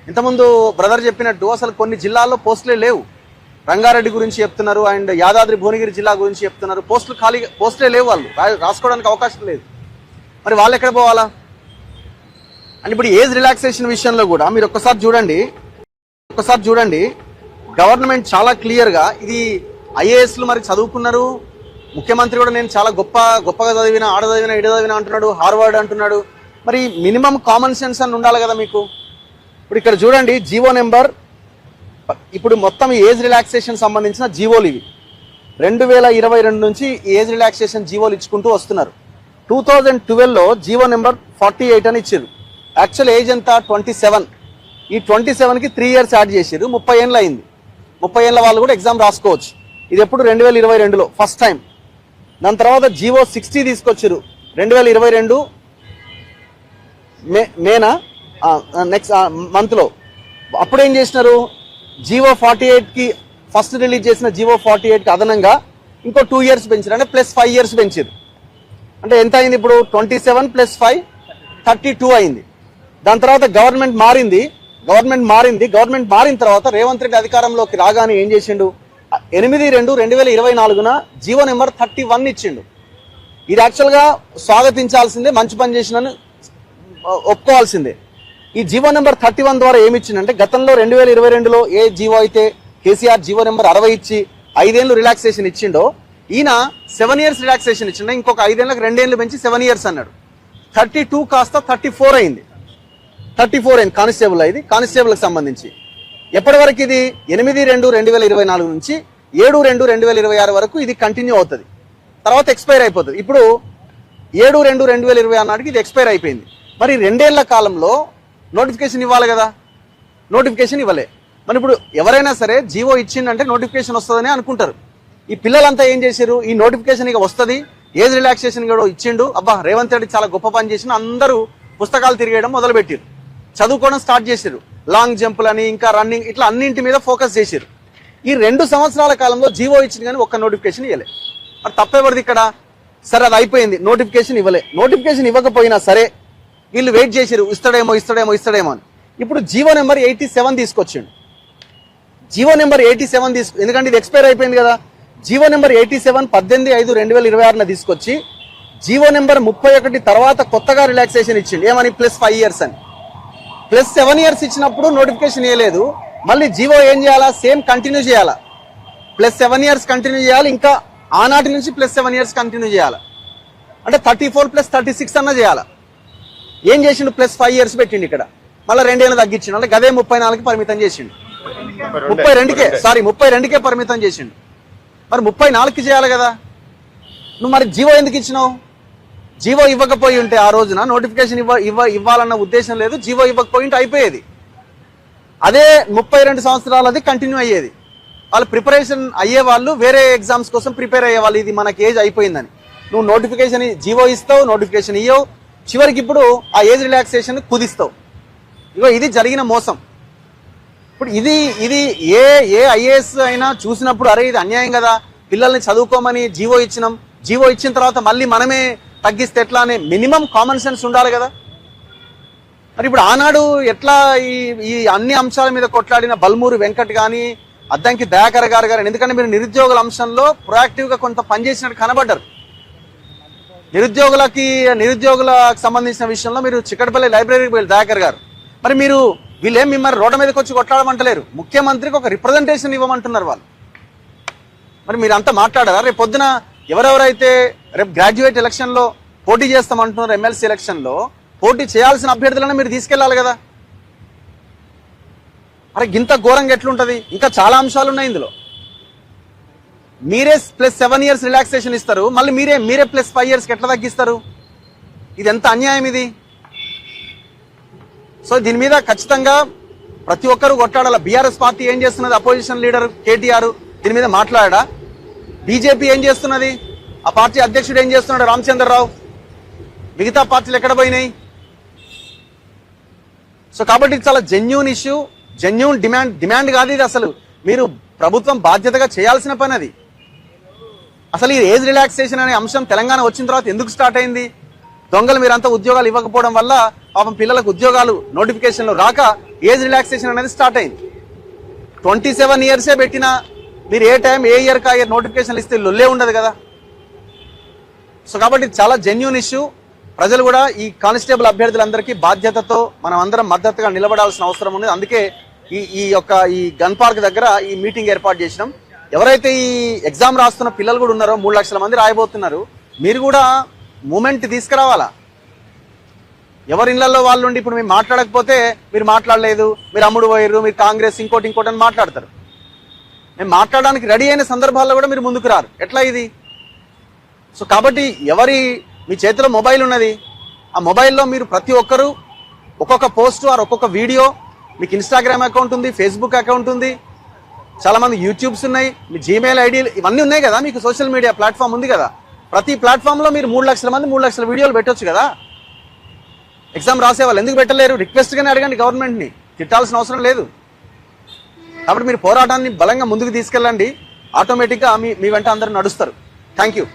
ఇంతకుముందు బ్రదర్ చెప్పినట్టు అసలు కొన్ని జిల్లాల్లో పోస్టులే లేవు. రంగారెడ్డి గురించి చెప్తున్నారు అండ్ యాదాద్రి భువనగిరి జిల్లా గురించి చెప్తున్నారు. పోస్టులే లేవు, వాళ్ళు రాసుకోవడానికి అవకాశం లేదు. మరి వాళ్ళు ఎక్కడ పోవాలా? అండ్ ఇప్పుడు ఏజ్ రిలాక్సేషన్ విషయంలో కూడా మీరు ఒక్కసారి చూడండి గవర్నమెంట్ చాలా క్లియర్గా ఇది ఐఏఎస్లు మరి చదువుకున్నారు. ముఖ్యమంత్రి కూడా నేను చాలా గొప్పగా చదివిన, ఆడ చదివిన, ఇడ చదివిన అంటున్నాడు, హార్వర్డ్ అంటున్నాడు. మరి మినిమం కామన్ సెన్స్ అని ఉండాలి కదా మీకు. ఇప్పుడు ఇక్కడ చూడండి జీవో నెంబర్, ఇప్పుడు మొత్తం ఏజ్ రిలాక్సేషన్ సంబంధించిన జీవోలు ఇవి 2022 నుంచి ఏజ్ రిలాక్సేషన్ జీవోలు ఇచ్చుకుంటూ వస్తున్నారు. 2012లో జీవో నెంబర్ 48 అని ఇచ్చారు. యాక్చువల్ ఏజ్ ఎంత 27. ఈ 27కి 3 years యాడ్ చేసారు. 30 ఏళ్ళు అయింది. 30 ఏళ్ళ వాళ్ళు కూడా ఎగ్జామ్ రాసుకోవచ్చు. ఇది ఎప్పుడు 2022లో ఫస్ట్ టైం. దాని తర్వాత జీవో 60 తీసుకొచ్చారు 2022 మేనా నెక్స్ట్ మంత్లో. అప్పుడు ఏం చేసినారు, జీవో 48కి ఫస్ట్ రిలీజ్ చేసిన జీవో 48కి అదనంగా ఇంకో 2 years పెంచారు, అంటే ప్లస్ 5 years పెంచారు. అంటే ఎంత అయింది ఇప్పుడు 27 + 5 32 అయింది. దాని తర్వాత గవర్నమెంట్ మారింది. గవర్నమెంట్ మారిన తర్వాత రేవంత్ రెడ్డి అధికారంలోకి రాగానే ఏం చేసిండు, 8/2/2024న జీవో నెంబర్ 31 ఇచ్చిండు. ఇది యాక్చువల్గా స్వాగతించాల్సిందే, మంచి పని చేసినని ఒప్పుకోవాల్సిందే. ఈ జీవో నెంబర్ 31 ద్వారా ఏమి ఇచ్చిందంటే, గతంలో 2022లో ఏ జీవో అయితే కేసీఆర్ జీవో నెంబర్ 60 ఇచ్చి 5 ఏళ్ళు రిలాక్సేషన్ ఇచ్చిండో, ఈయన 7 years రిలాక్సేషన్ ఇచ్చిండో, ఇంకొక 5 ఏళ్ళకి 2 ఏళ్ళు పెంచి 7 years అన్నాడు. 32 కాస్త 34 అయింది. 34 అయింది కానిస్టేబుల్. ఇది కానిస్టేబుల్కి సంబంధించి ఎప్పటి వరకు ఇది 8/2/2024 నుంచి 7/2/2026 వరకు ఇది కంటిన్యూ అవుతుంది. తర్వాత ఎక్స్పైర్ అయిపోతుంది. ఇప్పుడు 7/2/2026 నాటికి ఇది ఎక్స్పైర్ అయిపోయింది. మరి 2 ఏళ్ల కాలంలో నోటిఫికేషన్ ఇవ్వాలి కదా, నోటిఫికేషన్ ఇవ్వలే. మరి ఇప్పుడు ఎవరైనా సరే జీవో ఇచ్చిందంటే నోటిఫికేషన్ వస్తుందని అనుకుంటారు. ఈ పిల్లలంతా ఏం చేశారు, ఈ నోటిఫికేషన్ ఇక వస్తుంది, ఏజ్ రిలాక్సేషన్ కూడా ఇచ్చిండు, అబ్బా రేవంత్ రెడ్డి చాలా గొప్ప పని చేసిన, అందరూ పుస్తకాలు తిరిగేయడం మొదలుపెట్టారు, చదువుకోవడం స్టార్ట్ చేశారు, లాంగ్ జంపులని ఇంకా రన్నింగ్ ఇట్లా అన్నింటి మీద ఫోకస్ చేశారు. ఈ 2 సంవత్సరాల కాలంలో జీవో ఇచ్చింది కానీ ఒక్క నోటిఫికేషన్ ఇవ్వలే. మరి తప్పేవరది ఇక్కడ? సరే అది అయిపోయింది, నోటిఫికేషన్ ఇవ్వలే. నోటిఫికేషన్ ఇవ్వకపోయినా సరే వీళ్ళు వెయిట్ చేశారు, ఇస్తాడేమో అని. ఇప్పుడు జీవో నెంబర్ 87 తీసుకొచ్చిండు. జీవో నెంబర్ 87 ఎందుకంటే ఇది ఎక్స్పైర్ అయిపోయింది కదా. జీవో నెంబర్ 87 18/5/2026 తీసుకొచ్చి జీవో నెంబర్ 31 తర్వాత కొత్తగా రిలాక్సేషన్ ఇచ్చిండు. ఏమని ప్లస్ 5 years అని. ప్లస్ 7 years ఇచ్చినప్పుడు నోటిఫికేషన్ ఇవ్వలేదు. మళ్ళీ జీవో ఏం చేయాలా, సేమ్ కంటిన్యూ చేయాలా, ప్లస్ 7 years కంటిన్యూ చేయాలి, ఇంకా ఆనాటి నుంచి ప్లస్ 7 years కంటిన్యూ చేయాలి. అంటే 34 + 36 అన్న చేయాలా. ఏం చేసిండు, ప్లస్ 5 years పెట్టిండు. ఇక్కడ మళ్ళీ 2 ఏళ్ళు తగ్గించిండు. అంటే గదే 34కి పరిమితం చేసిండు. 32కే పరిమితం చేసిండు. మరి 34కి చేయాలి కదా. నువ్వు మరి జీవో ఎందుకు ఇచ్చినావు? జీవో ఇవ్వకపోయి ఉంటే ఆ రోజున నోటిఫికేషన్ ఇవ్వాలన్న ఉద్దేశం లేదు, జీవో ఇవ్వకపోయి ఉంటే అయిపోయేది. అదే 32 సంవత్సరాలు అది కంటిన్యూ అయ్యేది. వాళ్ళు ప్రిపరేషన్ అయ్యే వాళ్ళు వేరే ఎగ్జామ్స్ కోసం ప్రిపేర్ అయ్యేవాళ్ళు. ఇది మనకి ఏజ్ అయిపోయిందని నువ్వు నోటిఫికేషన్ జీవో ఇస్తావు, నోటిఫికేషన్ ఇవ్వవు, చివరికి ఇప్పుడు ఆ ఏజ్ రిలాక్సేషన్ కుదిస్తావు. ఇగో ఇది జరిగిన మోసం. ఇప్పుడు ఇది ఏ ఐఏఎస్ అయినా చూసినప్పుడు అరే ఇది అన్యాయం కదా, పిల్లల్ని చదువుకోమని జీవో ఇచ్చినాం, జీవో ఇచ్చిన తర్వాత మళ్ళీ మనమే తగ్గిస్తే ఎట్లా అనే మినిమం కామన్ సెన్స్ ఉండాలి కదా. మరి ఇప్పుడు ఆనాడు ఎట్లా ఈ అన్ని అంశాల మీద కొట్లాడిన బల్మూరి వెంకట్ కానీ అద్దంకి దయాకర్ గారు కానీ, ఎందుకంటే మీరు నిరుద్యోగుల అంశంలో ప్రొయాక్టివ్గా కొంత పనిచేసినట్టు కనబడ్డారు. నిరుద్యోగులకు సంబంధించిన విషయంలో మీరు చిక్కడపల్లి లైబ్రరీకి వెళ్ళి దయాకర్ గారు, మరి మీరు వీళ్ళేం మిమ్మల్ని రోడ్డు మీదకి వచ్చి కొట్లాడమంటలేరు, ముఖ్యమంత్రికి ఒక రిప్రజెంటేషన్ ఇవ్వమంటున్నారు వాళ్ళు. మరి మీరు అంతా మాట్లాడారా? రేపు పొద్దున ఎవరెవరైతే రేపు గ్రాడ్యుయేట్ ఎలక్షన్లో పోటీ చేస్తామంటున్నారు, ఎమ్మెల్సీ ఎలక్షన్లో పోటీ చేయాల్సిన అభ్యర్థులను మీరు తీసుకెళ్లాలి కదా. అరే ఇంత ఘోరంగా ఎట్లుంటది? ఇంకా చాలా అంశాలు ఉన్నాయి ఇందులో. మీరే ప్లస్ 7 years రిలాక్సేషన్ ఇస్తారు, మళ్ళీ మీరే ప్లస్ 5 yearsకి ఎట్లా తగ్గిస్తారు? ఇది ఎంత అన్యాయం ఇది. సో దీని మీద ఖచ్చితంగా ప్రతి ఒక్కరు కొట్లాడాల. బీఆర్ఎస్ పార్టీ ఏం చేస్తున్నది, అపోజిషన్ లీడర్ కేటీఆర్ దీని మీద మాట్లాడా? బీజేపీ ఏం చేస్తున్నది, ఆ పార్టీ అధ్యక్షుడు ఏం చేస్తున్నాడు రామచంద్రరావు, మిగతా పార్టీలు ఎక్కడ పోయినాయి? సో కాబట్టి చాలా జెన్యూన్ ఇష్యూ, జెన్యూన్ డిమాండ్ కాదు ఇది. అసలు మీరు ప్రభుత్వం బాధ్యతగా చేయాల్సిన పని అది. అసలు ఈ ఏజ్ రిలాక్సేషన్ అనే అంశం తెలంగాణ వచ్చిన తర్వాత ఎందుకు స్టార్ట్ అయింది? దొంగలు మీరంతా ఉద్యోగాలు ఇవ్వకపోవడం వల్ల పాపం పిల్లలకు ఉద్యోగాలు నోటిఫికేషన్లు రాక ఏజ్ రిలాక్సేషన్ అనేది స్టార్ట్ అయింది. 27 ఇయర్సే పెట్టినా మీరు ఏ టైం ఏ ఇయర్ కా ఇయర్ నోటిఫికేషన్లు ఇస్తే లొల్లే ఉండదు కదా. సో కాబట్టి చాలా జెన్యూన్ ఇష్యూ. ప్రజలు కూడా ఈ కానిస్టేబుల్ అభ్యర్థులందరికీ బాధ్యతతో మనం అందరం మద్దతుగా నిలబడాల్సిన అవసరం ఉంది. అందుకే ఈ గన్ పార్క్ దగ్గర ఈ మీటింగ్ ఏర్పాటు చేసినాం. ఎవరైతే ఈ ఎగ్జామ్ రాస్తున్న పిల్లలు కూడా ఉన్నారో 3 లక్షల మంది రాయబోతున్నారు, మీరు కూడా మూమెంట్ తీసుకురావాలా. ఎవరి ఇళ్లలో వాళ్ళు ఉండి ఇప్పుడు మీరు మాట్లాడకపోతే మీరు మాట్లాడలేదు, మీరు అమ్ముడు పోయారు, మీరు కాంగ్రెస్ ఇంకోటి అని మాట్లాడతారు. మేము మాట్లాడడానికి రెడీ అయిన సందర్భాల్లో కూడా మీరు ముందుకు రారు. ఎట్లా ఇది? సో కాబట్టి మీ చేతిలో మొబైల్ ఉన్నది, ఆ మొబైల్లో మీరు ప్రతి ఒక్కరూ ఒక్కొక్క పోస్ట్ ఆర్ ఒక్కొక్క వీడియో, మీకు ఇన్స్టాగ్రామ్ అకౌంట్ ఉంది, ఫేస్బుక్ అకౌంట్ ఉంది, చాలా మంది యూట్యూబ్స్ ఉన్నాయి, మీ జీమెయిల్ ఐడి ఇవన్నీ ఉన్నాయి కదా, మీకు సోషల్ మీడియా ప్లాట్ఫామ్ ఉంది కదా. ప్రతి ప్లాట్ఫామ్లో మీరు 3 లక్షల మంది 3 లక్షల వీడియోలు పెట్టొచ్చు కదా. ఎగ్జామ్ రాసే వాళ్ళు ఎందుకు పెట్టలేరు? రిక్వెస్ట్గానే అడగండి, గవర్నమెంట్ని తిట్టాల్సిన అవసరం లేదు. కాబట్టి మీరు పోరాటాన్ని బలంగా ముందుకు తీసుకెళ్ళండి, ఆటోమేటిక్గా మీ వెంట అందరూ నడుస్తారు. Thank you.